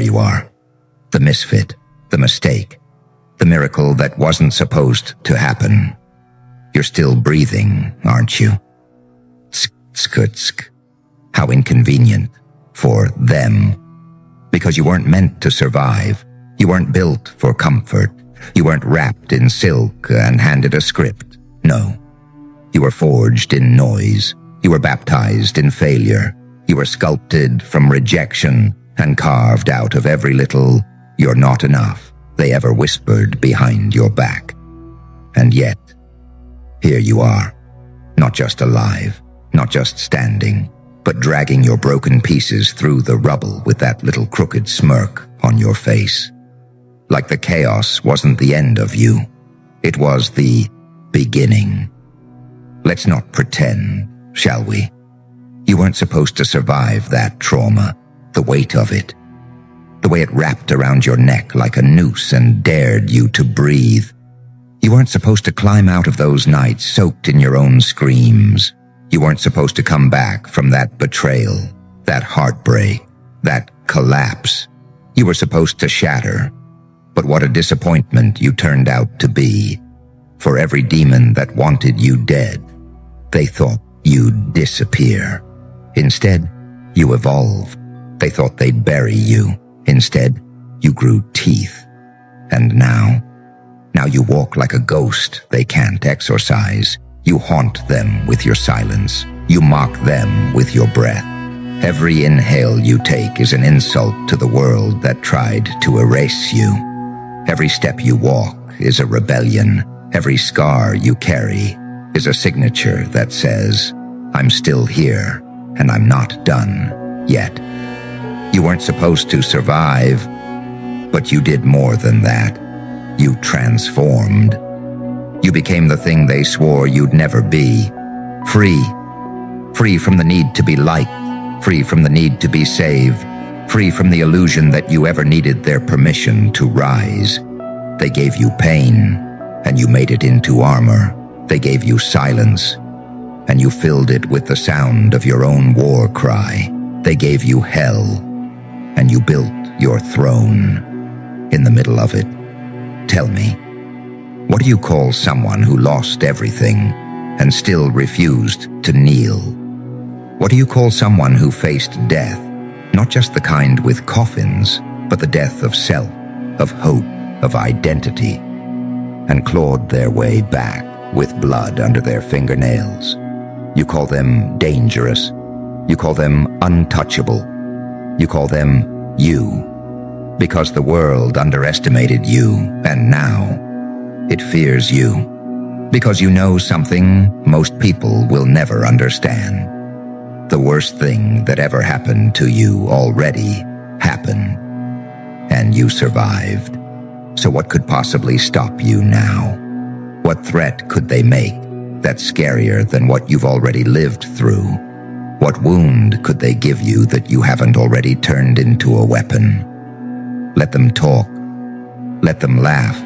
you are. The misfit, the mistake, the miracle that wasn't supposed to happen. You're still breathing, aren't you? Tsk. How inconvenient for them. Because you weren't meant to survive. You weren't built for comfort. You weren't wrapped in silk and handed a script. No. You were forged in noise. You were baptized in failure. You were sculpted from rejection and carved out of every little "you're not enough" they ever whispered behind your back. And yet, here you are, not just alive, not just standing, but dragging your broken pieces through the rubble with that little crooked smirk on your face. Like the chaos wasn't the end of you. It was the beginning. Let's not pretend, shall we? You weren't supposed to survive that trauma, the weight of it. The way it wrapped around your neck like a noose and dared you to breathe. You weren't supposed to climb out of those nights soaked in your own screams. You weren't supposed to come back from that betrayal, that heartbreak, that collapse. You were supposed to shatter. But what a disappointment you turned out to be. For every demon that wanted you dead, they thought you'd disappear. Instead, you evolved. They thought they'd bury you. Instead, you grew teeth. And now you walk like a ghost they can't exorcise. You haunt them with your silence. You mock them with your breath. Every inhale you take is an insult to the world that tried to erase you. Every step you walk is a rebellion. Every scar you carry is a signature that says, "I'm still here, and I'm not done yet." You weren't supposed to survive, but you did more than that. You transformed. You became the thing they swore you'd never be. Free. Free from the need to be liked. Free from the need to be saved. Free from the illusion that you ever needed their permission to rise. They gave you pain, and you made it into armor. They gave you silence, and you filled it with the sound of your own war cry. They gave you hell, and you built your throne. In the middle of it, tell me, what do you call someone who lost everything and still refused to kneel? What do you call someone who faced death, not just the kind with coffins, but the death of self, of hope, of identity, and clawed their way back with blood under their fingernails? You call them dangerous. You call them untouchable. You call them you, because the world underestimated you, and now it fears you, because you know something most people will never understand. The worst thing that ever happened to you already happened, and you survived. So what could possibly stop you now? What threat could they make that's scarier than what you've already lived through? What wound could they give you that you haven't already turned into a weapon? Let them talk. Let them laugh.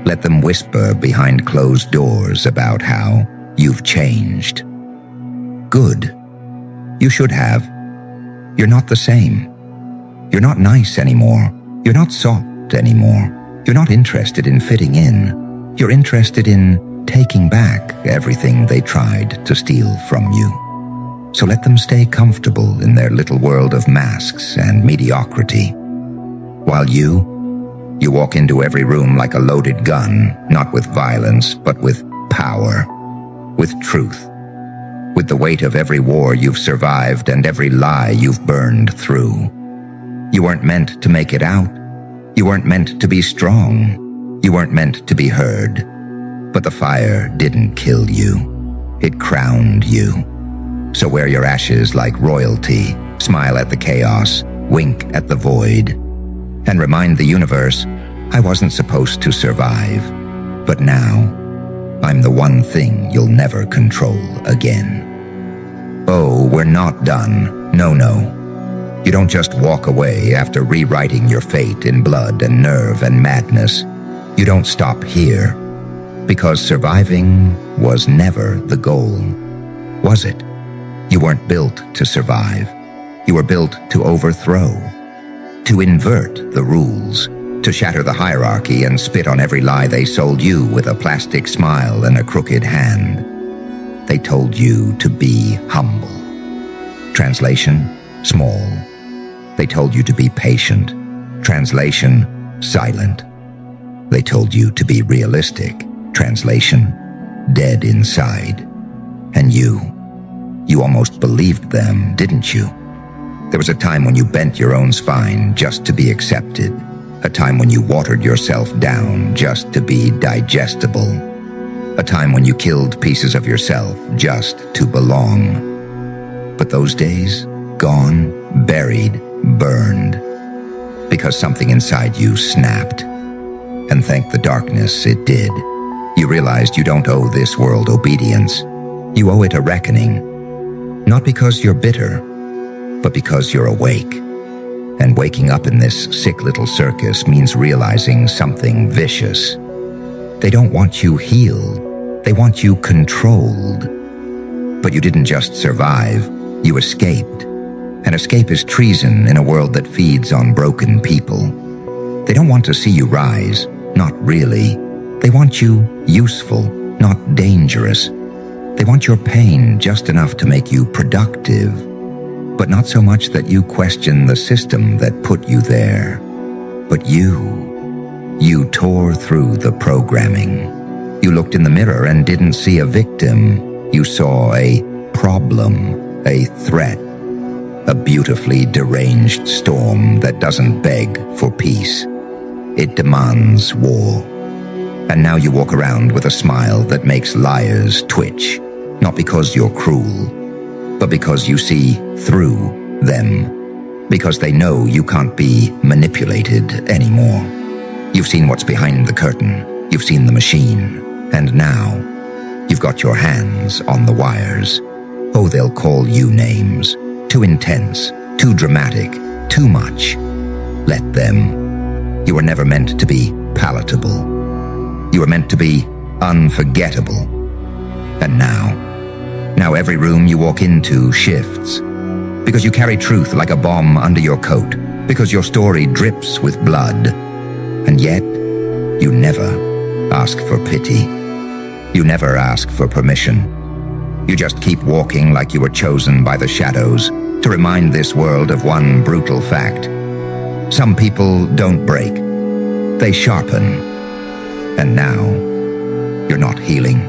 Let them whisper behind closed doors about how you've changed. Good. You should have. You're not the same. You're not nice anymore. You're not soft anymore. You're not interested in fitting in. You're interested in taking back everything they tried to steal from you. So let them stay comfortable in their little world of masks and mediocrity. While you walk into every room like a loaded gun, not with violence, but with power, with truth, with the weight of every war you've survived and every lie you've burned through. You weren't meant to make it out. You weren't meant to be strong. You weren't meant to be heard. But the fire didn't kill you. It crowned you. So wear your ashes like royalty, smile at the chaos, wink at the void, and remind the universe, I wasn't supposed to survive, but now I'm the one thing you'll never control again. Oh, we're not done. No. You don't just walk away after rewriting your fate in blood and nerve and madness. You don't stop here, because surviving was never the goal, was it? You weren't built to survive. You were built to overthrow. to invert the rules, to shatter the hierarchy and spit on every lie they sold you with a plastic smile and a crooked hand. They told you to be humble. Translation, small. They told you to be patient. Translation, silent. They told you to be realistic. Translation, dead inside. And you almost believed them, didn't you? There was a time when you bent your own spine just to be accepted. A time when you watered yourself down just to be digestible. A time when you killed pieces of yourself just to belong. But those days, gone, buried, burned. Because something inside you snapped. And thank the darkness it did. You realized you don't owe this world obedience. You owe it a reckoning. Not because you're bitter, but because you're awake. And waking up in this sick little circus means realizing something vicious. They don't want you healed. They want you controlled. But you didn't just survive, you escaped. And escape is treason in a world that feeds on broken people. They don't want to see you rise, not really. They want you useful, not dangerous. They want your pain just enough to make you productive, but not so much that you question the system that put you there. But you tore through the programming. You looked in the mirror and didn't see a victim. You saw a problem, a threat, a beautifully deranged storm that doesn't beg for peace. It demands war. And now you walk around with a smile that makes liars twitch, not because you're cruel, but because you see through them, because they know you can't be manipulated anymore. You've seen what's behind the curtain, you've seen the machine, and now you've got your hands on the wires. Oh, they'll call you names. Too intense, too dramatic, too much. Let them. You were never meant to be palatable. You were meant to be unforgettable. And now every room you walk into shifts. Because you carry truth like a bomb under your coat. Because your story drips with blood. And yet, you never ask for pity. You never ask for permission. You just keep walking like you were chosen by the shadows to remind this world of one brutal fact. Some people don't break. They sharpen. And now, you're not healing.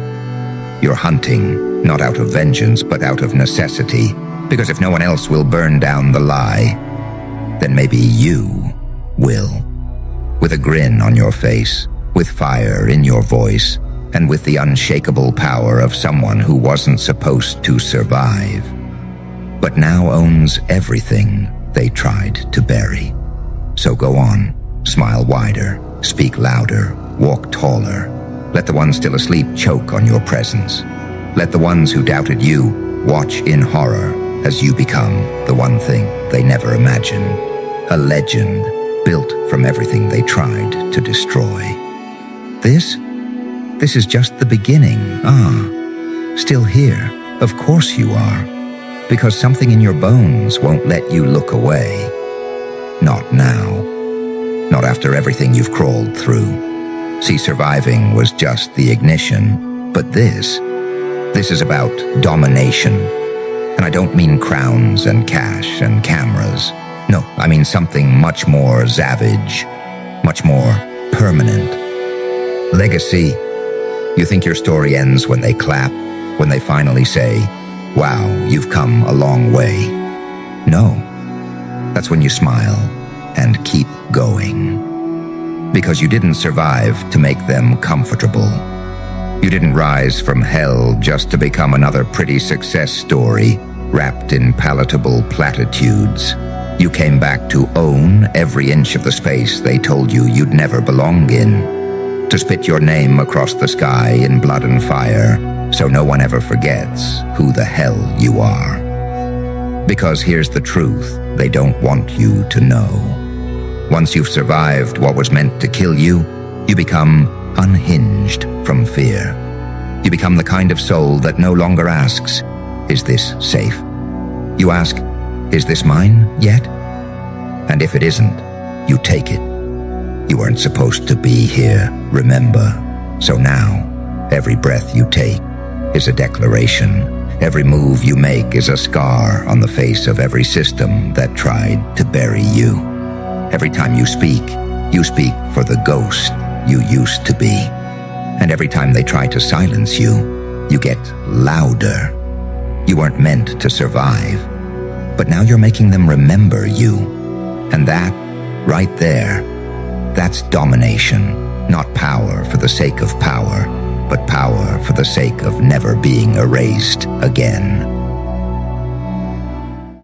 You're hunting, not out of vengeance, but out of necessity. Because if no one else will burn down the lie, then maybe you will. With a grin on your face, with fire in your voice, and with the unshakable power of someone who wasn't supposed to survive, but now owns everything they tried to bury. So go on, smile wider, speak louder, walk taller. Let the ones still asleep choke on your presence. Let the ones who doubted you watch in horror as you become the one thing they never imagined. A legend built from everything they tried to destroy. This is just the beginning. Still here. Of course you are. Because something in your bones won't let you look away. Not now. Not after everything you've crawled through. See, surviving was just the ignition. But this is about domination. And I don't mean crowns and cash and cameras. No, I mean something much more savage. Much more permanent. Legacy. You think your story ends when they clap, when they finally say, "Wow, you've come a long way." No, that's when you smile and keep going. Because you didn't survive to make them comfortable. You didn't rise from hell just to become another pretty success story wrapped in palatable platitudes. You came back to own every inch of the space they told you you'd never belong in. To spit your name across the sky in blood and fire, so no one ever forgets who the hell you are. Because here's the truth they don't want you to know. Once you've survived what was meant to kill you, you become unhinged from fear. You become the kind of soul that no longer asks, "Is this safe?" You ask, "Is this mine yet?" And if it isn't, you take it. You weren't supposed to be here, remember? So now, every breath you take is a declaration. Every move you make is a scar on the face of every system that tried to bury you. Every time you speak for the ghost you used to be. And every time they try to silence you, you get louder. You weren't meant to survive, but now you're making them remember you. And that, right there, that's domination. Not power for the sake of power, but power for the sake of never being erased again.